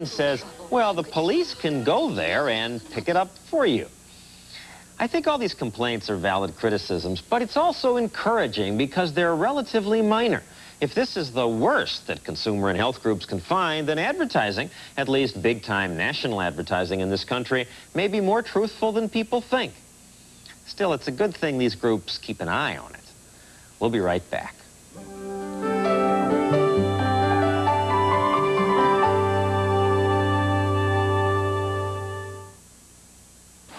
says, well, the police can go there and pick it up for you. I think all these complaints are valid criticisms, but it's also encouraging because they're relatively minor. If this is the worst that consumer and health groups can find, then advertising, at least big-time national advertising in this country, may be more truthful than people think. Still, it's a good thing these groups keep an eye on it. We'll be right back.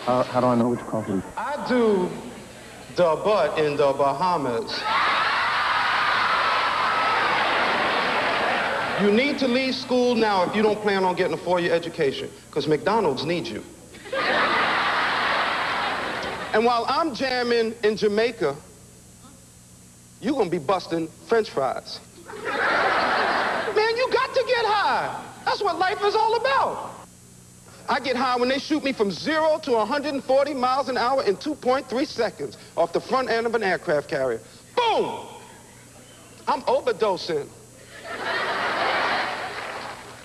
How do I know which company? I do the butt in the Bahamas. You need to leave school now if you don't plan on getting a four-year education, because McDonald's needs you. And while I'm jamming in Jamaica, you're gonna be busting French fries. Man, you got to get high. That's what life is all about. I get high when they shoot me from 0 to 140 miles an hour in 2.3 seconds off the front end of an aircraft carrier. Boom! I'm overdosing.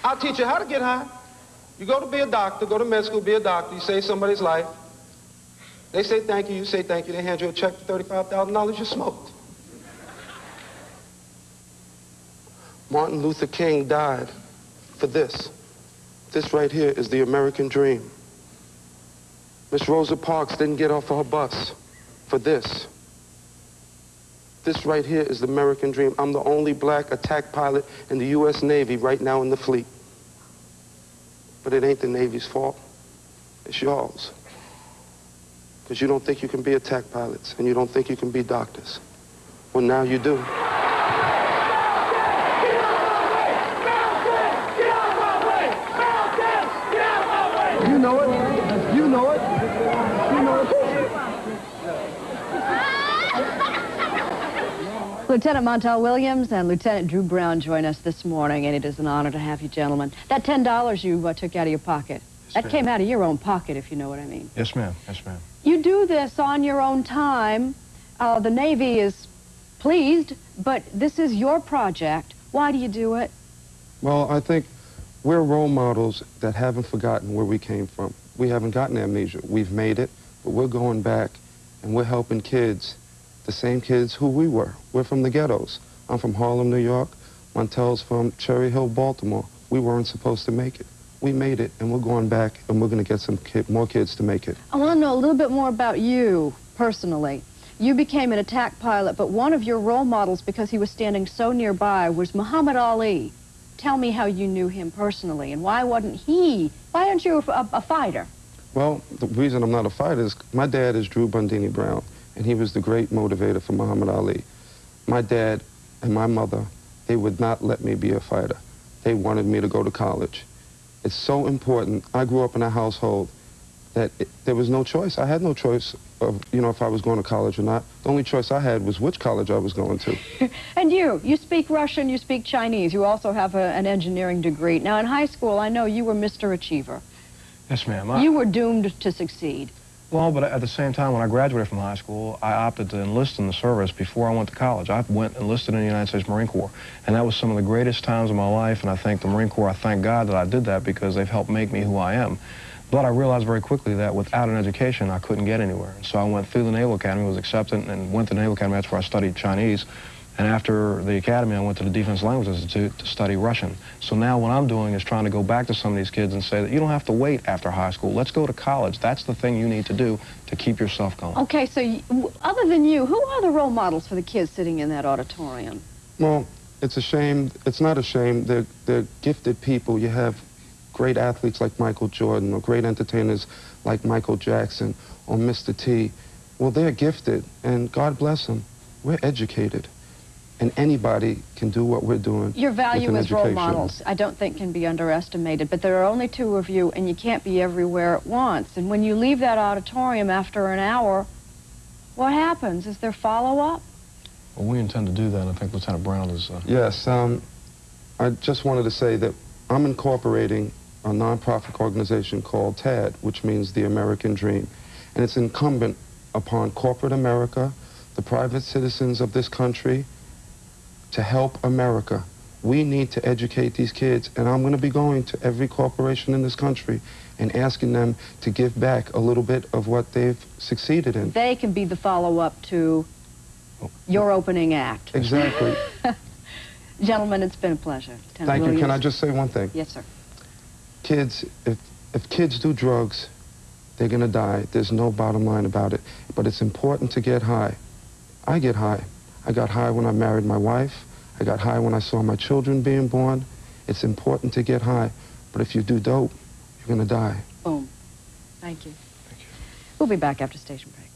I'll teach you how to get high. You go to be a doctor, go to med school, be a doctor, you save somebody's life. They say thank you, you say thank you, they hand you a check for $35,000, you smoked. Martin Luther King died for this. This right here is the American dream. Miss Rosa Parks didn't get off of her bus for this. This right here is the American dream. I'm the only black attack pilot in the U.S. Navy right now in the fleet. But it ain't the Navy's fault. It's yours. Because you don't think you can be attack pilots, and you don't think you can be doctors. Well, now you do. You know it. You know it. You know it. Lieutenant Montel Williams and Lieutenant Drew Brown join us this morning, and it is an honor to have you gentlemen. That $10 you took out of your pocket, that came out of your own pocket, if you know what I mean. Yes, ma'am. Yes, ma'am. You do this on your own time. The Navy is pleased, but this is your project. Why do you do it? Well, I think we're role models that haven't forgotten where we came from. We haven't gotten amnesia. We've made it, but we're going back, and we're helping kids, the same kids who we were. We're from the ghettos. I'm from Harlem, New York. Montel's from Cherry Hill, Baltimore. We weren't supposed to make it. We made it, and we're going back, and we're going to get some more kids to make it. I want to know a little bit more about you, personally. You became an attack pilot, but one of your role models, because he was standing so nearby, was Muhammad Ali. Tell me how you knew him personally, and why aren't you a fighter? Well, the reason I'm not a fighter is my dad is Drew Bundini Brown, and he was the great motivator for Muhammad Ali. My dad and my mother, they would not let me be a fighter. They wanted me to go to college. It's so important. I grew up in a household that there was no choice. I had no choice of, if I was going to college or not. The only choice I had was which college I was going to. And you speak Russian, you speak Chinese. You also have an engineering degree. Now, in high school, I know you were Mr. Achiever. Yes, ma'am. You were doomed to succeed. Well, but at the same time, when I graduated from high school, I opted to enlist in the service before I went to college. I enlisted in the United States Marine Corps, and that was some of the greatest times of my life, and I thank the Marine Corps. I thank God that I did that because they've helped make me who I am. But I realized very quickly that without an education, I couldn't get anywhere. So I went through the Naval Academy, was accepted, and went to the Naval Academy. That's where I studied Chinese. And after the academy, I went to the Defense Language Institute to study Russian. So now what I'm doing is trying to go back to some of these kids and say that you don't have to wait after high school. Let's go to college. That's the thing you need to do to keep yourself going. Okay, so other than you, who are the role models for the kids sitting in that auditorium? Well, it's a shame. It's not a shame. They're gifted people. You have great athletes like Michael Jordan, or great entertainers like Michael Jackson or Mr. T. Well, they're gifted, and God bless them. We're educated. And anybody can do what we're doing. Your value as role education. models, I don't think can be underestimated, but there are only two of you, and you can't be everywhere at once. And when you leave that auditorium after an hour, what happens? Is there follow-up? Well, we intend to do that, and I think Lieutenant Brown is... Yes, I just wanted to say that I'm incorporating a nonprofit organization called TAD, which means the American Dream. And it's incumbent upon corporate America, the private citizens of this country, to help America We need to educate these kids, and I'm going to be going to every corporation in this country and asking them to give back a little bit of what they've succeeded in. They can be the follow-up to your opening act. Exactly. Gentlemen, it's been a pleasure. Thank you. Can I just say one thing? Yes, sir. Kids, if kids do drugs, they're going to die. There's no bottom line about it. But it's important to get high. I get high. I got high when I married my wife. I got high when I saw my children being born. It's important to get high. But if you do dope, you're going to die. Boom. Thank you. Thank you. We'll be back after station break.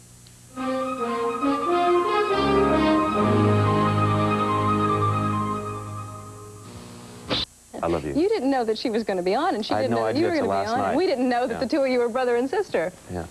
I love you. You didn't know that she was going to be on, and she I had didn't no know that you idea were going till to be last on. night. And we didn't know that Yeah. the two of you were brother and sister. Yeah.